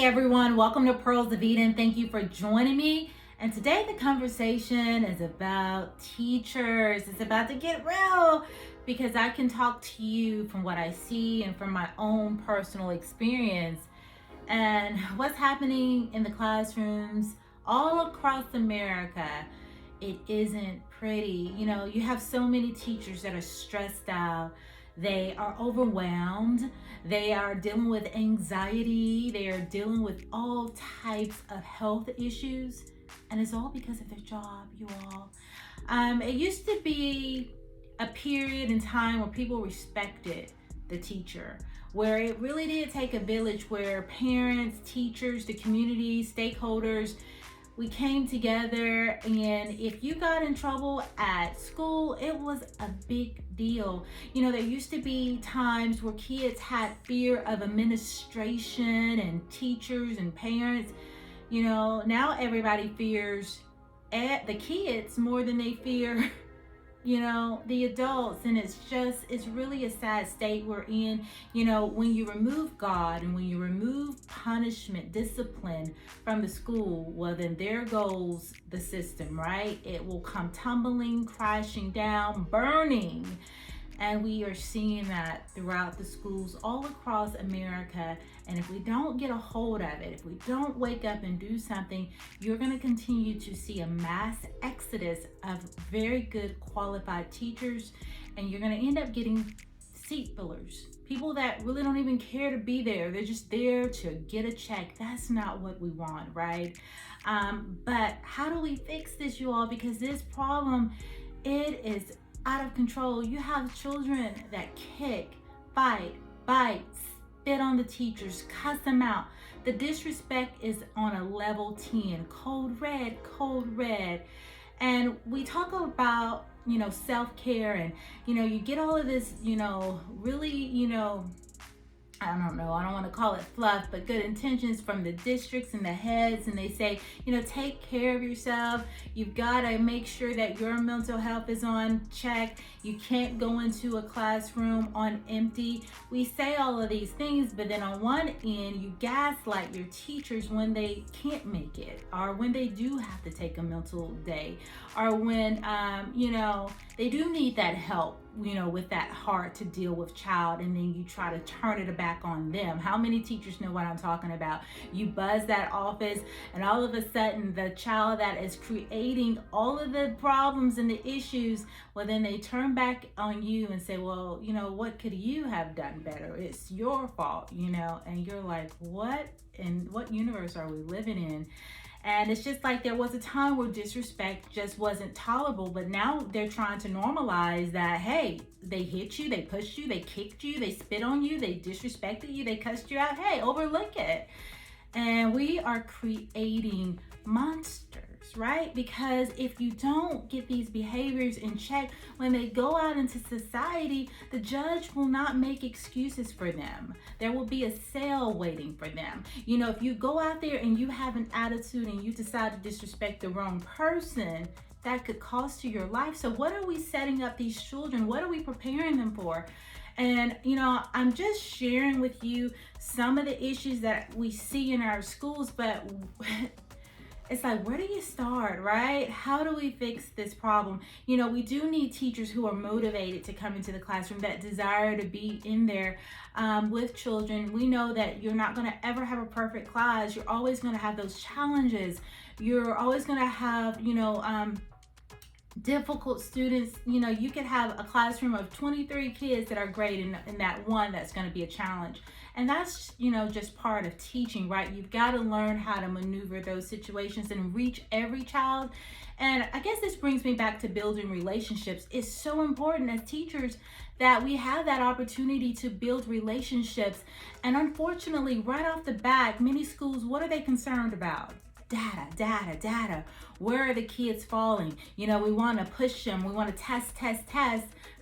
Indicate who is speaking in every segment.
Speaker 1: everyone, welcome to Pearls of Eden. Thank you for joining me. And today the conversation is about teachers. It's about to get real because I can talk to you from what I see and from my own personal experience and what's happening in the classrooms all across America. It isn't pretty. You know, you have so many teachers that are stressed out. They are overwhelmed. They are dealing with anxiety. They are dealing with all types of health issues. And it's all because of their job, you all. It used to be a period in time where people respected the teacher, where it really did take a village, where parents, teachers, the community, stakeholders, we came together, and if you got in trouble at school, it was a big deal. You know, there used to be times where kids had fear of administration and teachers and parents. You know, now everybody fears the kids more than they fear the adults. And it's really a sad state we're in. You know, when you remove God and when you remove punishment, discipline from the school, well, then there goes the system, right? It will come tumbling, crashing down, burning. And we are seeing that throughout the schools all across America. And if we don't get a hold of it, if we don't wake up and do something, you're going to continue to see a mass exodus of very good qualified teachers. And you're going to end up getting seat fillers, people that really don't even care to be there. They're just there to get a check. That's not what we want, right? But how do we fix this, you all? Because this problem, it is out of control. You have children that kick, fight, bite, spit on the teachers, cuss them out. The disrespect is on a level 10, code red. And we talk about, self-care, and, you get all of this, really, I don't know, I don't want to call it fluff, but good intentions from the districts and the heads. And they say, take care of yourself. You've got to make sure that your mental health is on check. You can't go into a classroom on empty. We say all of these things, but then on one end, you gaslight your teachers when they can't make it, or when they do have to take a mental day, or when, they do need that help, with that hard to deal with child, and then you try to turn it back on them. How many teachers know what I'm talking about? You buzz that office, and all of a sudden the child that is creating all of the problems and the issues, well, then they turn back on you and say, well, what could you have done better? It's your fault, and you're like, what? In what universe are we living in? And it's just like there was a time where disrespect just wasn't tolerable, but now they're trying to normalize that, hey, they hit you, they pushed you, they kicked you, they spit on you, they disrespected you, they cussed you out. Hey, overlook it. And we are creating monsters, right? Because if you don't get these behaviors in check, when they go out into society, the judge will not make excuses for them. There will be a cell waiting for them. If you go out there and you have an attitude and you decide to disrespect the wrong person, that could cost you your life. So what are we setting up these children? What are we preparing them for? And, I'm just sharing with you some of the issues that we see in our schools, but it's like, where do you start, right? How do we fix this problem? We do need teachers who are motivated to come into the classroom, that desire to be in there with children. We know that you're not going to ever have a perfect class. You're always going to have those challenges. You're always going to have, difficult students. You could have a classroom of 23 kids that are great, and that one that's going to be a challenge. And that's, just part of teaching, right? You've got to learn how to maneuver those situations and reach every child. And I guess this brings me back to building relationships. It's so important as teachers that we have that opportunity to build relationships. And unfortunately, right off the bat, many schools, what are they concerned about? Data. Where are the kids falling? You know, we want to push them. We want to test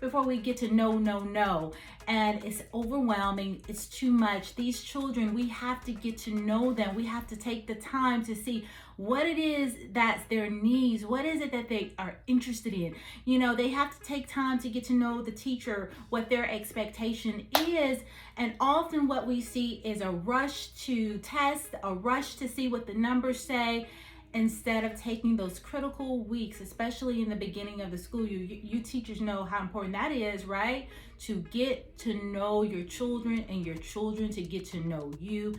Speaker 1: before we get to know. And it's overwhelming. It's too much. These children, we have to get to know them. We have to take the time to see what it is that's their needs. What is it that they are interested in? You know, they have to take time to get to know the teacher, what their expectation is. And often what we see is a rush to test, a rush to see what the numbers say, instead of taking those critical weeks, especially in the beginning of the school year. You teachers know how important that is, right? To get to know your children and your children to get to know you.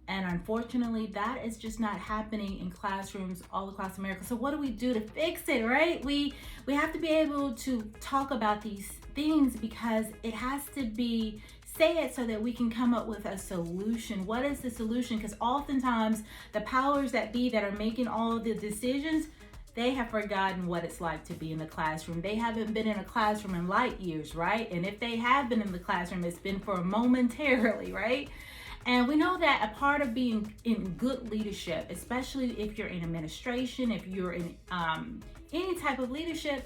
Speaker 1: And unfortunately, that is just not happening in classrooms all across America. So what do we do to fix it, right? We have to be able to talk about these things, because it has to be say it so that we can come up with a solution. What is the solution? Because oftentimes the powers that be that are making all the decisions, they have forgotten what it's like to be in the classroom. They haven't been in a classroom in light years, right? And if they have been in the classroom, it's been for momentarily, right? And we know that a part of being in good leadership, especially if you're in administration, if you're in any type of leadership,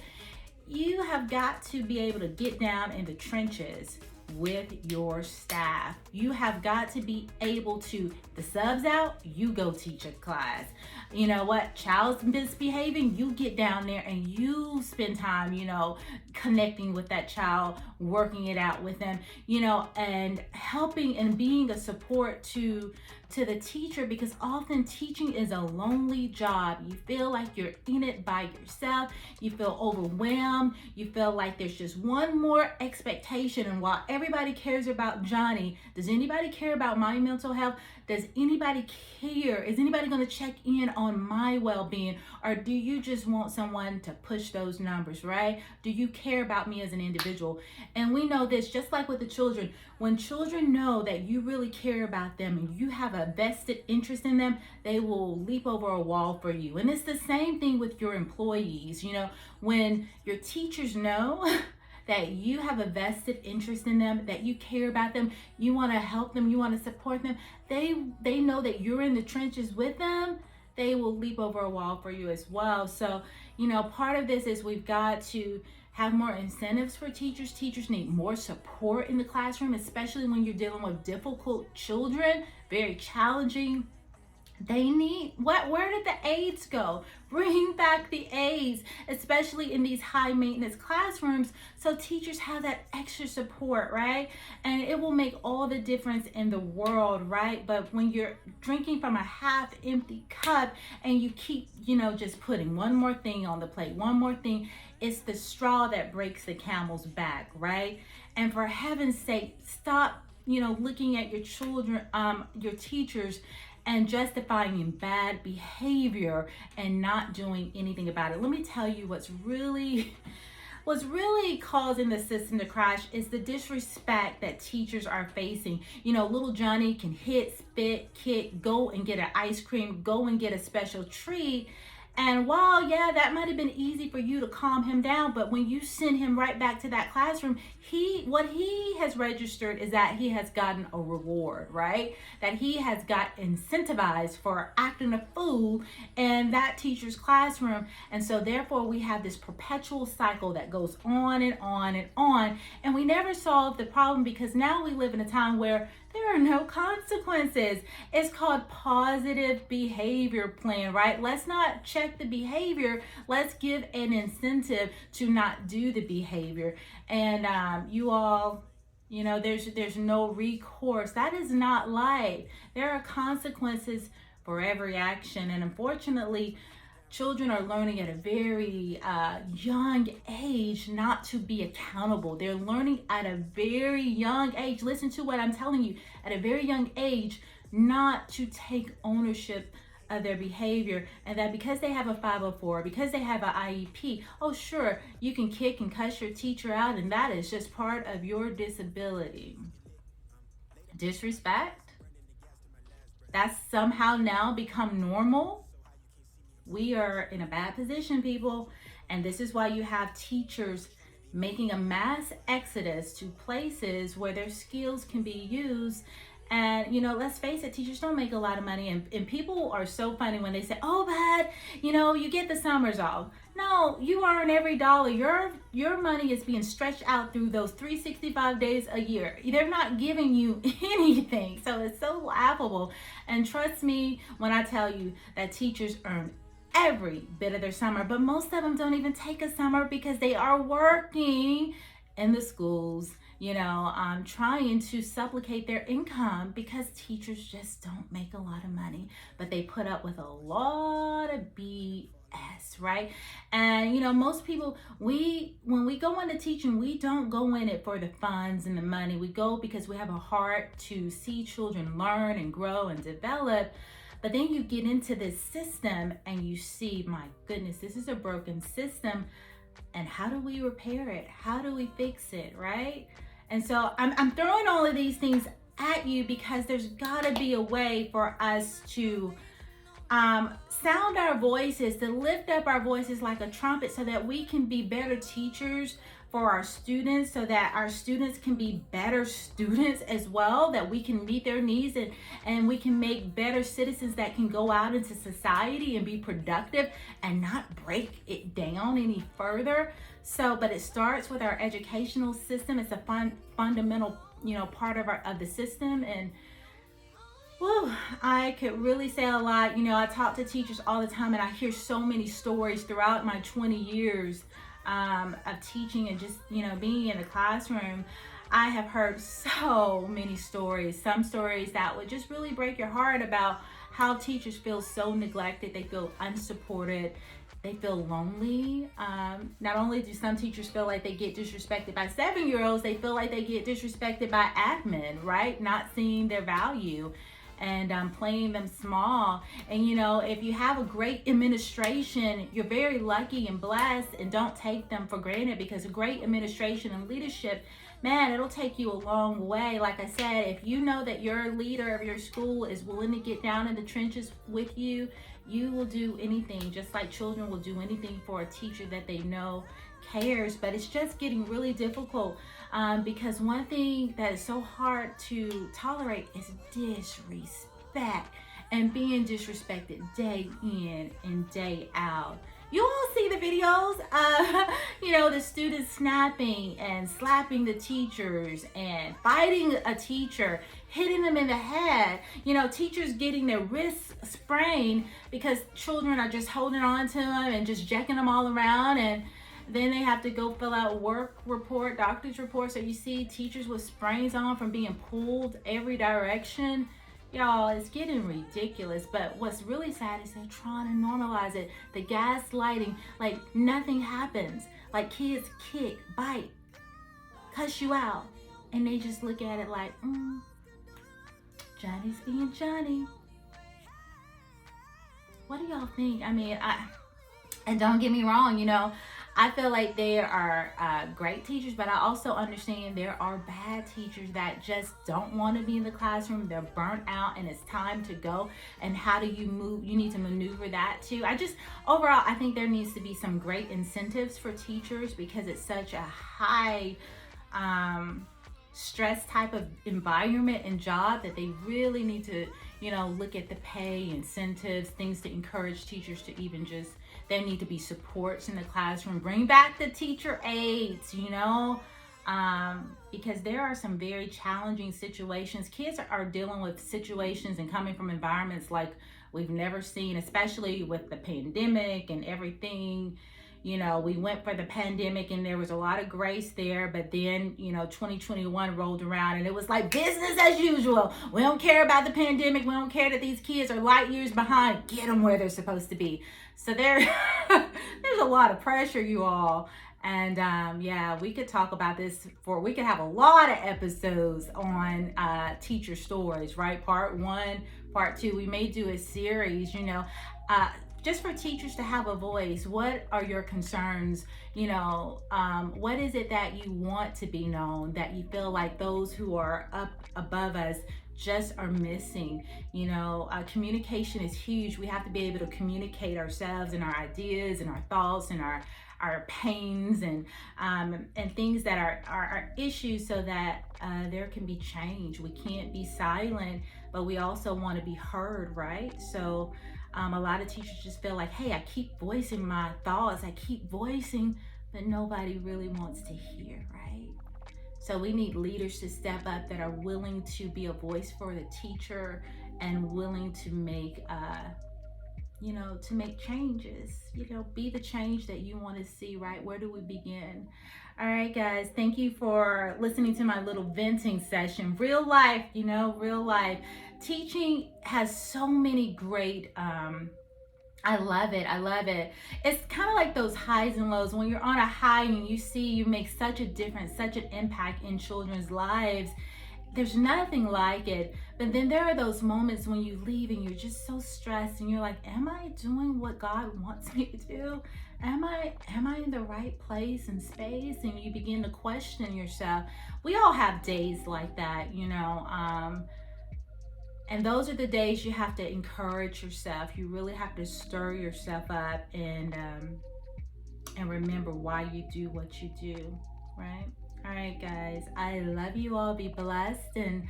Speaker 1: you have got to be able to get down in the trenches with your staff. You have got to be able to, the subs out, you go teach a class. You know what, child's misbehaving, you get down there and you spend time, you know, connecting with that child, working it out with them, you know, and helping and being a support to the teacher, because often teaching is a lonely job. You feel like you're in it by yourself. You feel overwhelmed. You feel like there's just one more expectation. And while everybody cares about Johnny, does anybody care about my mental health? Does anybody care? Is anybody going to check in on my well-being? Or do you just want someone to push those numbers, right? Do you care about me as an individual? And we know this, just like with the children, when children know that you really care about them and you have a vested interest in them, they will leap over a wall for you. And it's the same thing with your employees. You know, when your teachers know that you have a vested interest in them, that you care about them, you want to help them, you want to support them, they know that you're in the trenches with them, they will leap over a wall for you as well. So, you know, part of this is we've got to have more incentives for teachers. Teachers need more support in the classroom, especially when you're dealing with difficult children, very challenging. They need, where did the aides go? Bring back the aides, especially in these high maintenance classrooms, so teachers have that extra support, right? And it will make all the difference in the world, right? But when you're drinking from a half empty cup and you keep, you know, just putting one more thing on the plate, one more thing, it's the straw that breaks the camel's back, right? And for heaven's sake, stop, you know, looking at your children, your teachers, and justifying bad behavior and not doing anything about it. Let me tell you what's really causing the system to crash is the disrespect that teachers are facing. You know, little Johnny can hit, spit, kick, go and get an ice cream, go and get a special treat. And while, yeah, that might have been easy for you to calm him down, but when you send him right back to that classroom, what he has registered is that he has gotten a reward, right? That he has got incentivized for acting a fool in that teacher's classroom. And so therefore we have this perpetual cycle that goes on and on and on. And we never solve the problem, because now we live in a time where there are no consequences. It's called positive behavior plan, right? Let's not check the behavior. Let's give an incentive to not do the behavior. And you all, you know, there's no recourse. That is not life. There are consequences for every action. And unfortunately, children are learning at a very young age not to be accountable. They're learning at a very young age, listen to what I'm telling you, at a very young age, not to take ownership of their behavior, and that because they have a 504, because they have an IEP, oh sure, you can kick and cuss your teacher out, and that is just part of your disability. Disrespect, that's somehow now become normal. We are in a bad position, people, and this is why you have teachers making a mass exodus to places where their skills can be used. And, you know, let's face it, teachers don't make a lot of money. And people are so funny when they say, oh, but, you know, you get the summers off. No, you earn every dollar. Your money is being stretched out through those 365 days a year. They're not giving you anything. So it's so laughable. And trust me when I tell you that teachers earn every bit of their summer, but most of them don't even take a summer because they are working in the schools, you know, trying to supplicate their income because teachers just don't make a lot of money, but they put up with a lot of BS, right? And, you know, most people, when we go into teaching, we don't go in it for the funds and the money. We go because we have a heart to see children learn and grow and develop. But then you get into this system and you see, my goodness, this is a broken system. And how do we repair it? How do we fix it, right? And so I'm throwing all of these things at you because there's got to be a way for us to sound our voices, to lift up our voices like a trumpet so that we can be better teachers for our students, so that our students can be better students as well, that we can meet their needs and we can make better citizens that can go out into society and be productive and not break it down any further. So, but it starts with our educational system. It's a fundamental, you know, part of the system. And whew, I could really say a lot. You know, I talk to teachers all the time and I hear so many stories throughout my 20 years of teaching and just, you know, being in the classroom. I have heard so many stories, some stories that would just really break your heart about how teachers feel so neglected, they feel unsupported, they feel lonely. Not only do some teachers feel like they get disrespected by 7-year-olds, they feel like they get disrespected by admin, right? Not seeing their value and playing them small. And you know, if you have a great administration, you're very lucky and blessed, and don't take them for granted, because a great administration and leadership, man, it'll take you a long way. Like I said, if you know that your leader of your school is willing to get down in the trenches with you, you will do anything, just like children will do anything for a teacher that they know cares. But it's just getting really difficult because one thing that is so hard to tolerate is disrespect, and being disrespected day in and day out. You all see the videos, you know, the students snapping and slapping the teachers and fighting a teacher, hitting them in the head. You know, teachers getting their wrists sprained because children are just holding on to them and just jacking them all around. And then they have to go fill out work report, doctor's report. So you see teachers with sprains on from being pulled every direction. Y'all, it's getting ridiculous. But what's really sad is they're trying to normalize it. The gaslighting, like nothing happens. Like kids kick, bite, cuss you out. And they just look at it like, Johnny's being Johnny. What do y'all think? I mean, and don't get me wrong, you know, I feel like there are great teachers, but I also understand there are bad teachers that just don't want to be in the classroom. They're burnt out and it's time to go. And how do you move? You need to maneuver that too. Overall, I think there needs to be some great incentives for teachers, because it's such a high stress type of environment and job that they really need to, you know, look at the pay, incentives, things to encourage teachers to even just, there need to be supports in the classroom. Bring back the teacher aides, you know, because there are some very challenging situations. Kids are dealing with situations and coming from environments like we've never seen, especially with the pandemic and everything. You know, we went for the pandemic and there was a lot of grace there, but then, you know, 2021 rolled around and it was like business as usual. We don't care about the pandemic. We don't care that these kids are light years behind. Get them where they're supposed to be. So there's a lot of pressure, you all. And yeah, we could talk about this we could have a lot of episodes on teacher stories, right? Part 1, part 2. We may do a series, you know, just for teachers to have a voice. What are your concerns? You know, what is it that you want to be known, that you feel like those who are up above us just are missing? You know, communication is huge. We have to be able to communicate ourselves and our ideas and our thoughts and our our pains and things that are issues, so that there can be change. We can't be silent, but we also want to be heard, right? So a lot of teachers just feel like, hey, I keep voicing my thoughts, I keep voicing, but nobody really wants to hear, right? So we need leaders to step up that are willing to be a voice for the teacher and willing to make to make changes, be the change that you want to see, right? Where do we begin? All right, guys, thank you for listening to my little venting session. Real life, real life. Teaching has so many great I love it. I love it. It's kind of like those highs and lows. When you're on a high and you see you make such a difference, such an impact in children's lives, there's nothing like it. But then there are those moments when you leave and you're just so stressed and you're like, am I doing what God wants me to do? Am I in the right place and space? And you begin to question yourself. We all have days like that, and those are the days you have to encourage yourself. You really have to stir yourself up and remember why you do what you do, right? All right, guys. I love you all. Be blessed. And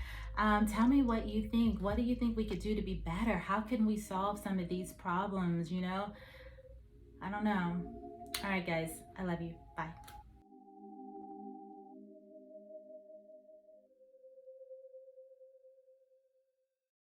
Speaker 1: tell me what you think. What do you think we could do to be better? How can we solve some of these problems? I don't know. All right, guys. I love you. Bye.